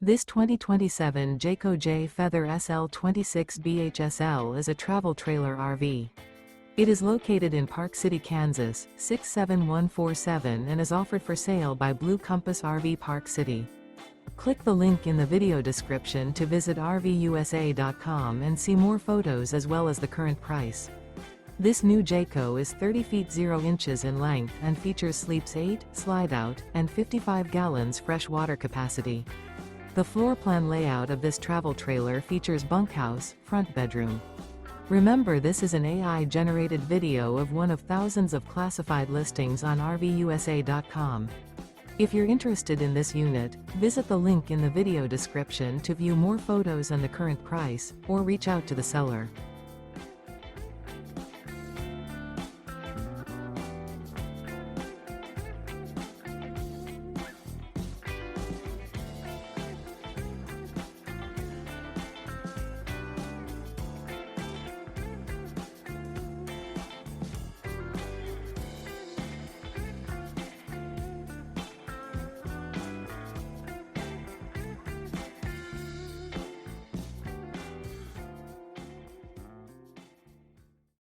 This 2027 Jayco Jay Feather SL 26 BHSL is a travel trailer RV. It is located in Park City, Kansas, 67147 and is offered for sale by Blue Compass RV Park City. Click the link in the video description to visit RVUSA.com and see more photos as well as the current price. This new Jayco is 30 feet 0 inches in length and features sleeps 8, slide-out, and 55 gallons fresh water capacity. The floor plan layout of this travel trailer features bunkhouse, front bedroom. Remember, this is an AI-generated video of one of thousands of classified listings on RVUSA.com. If you're interested in this unit, visit the link in the video description to view more photos and the current price, or reach out to the seller.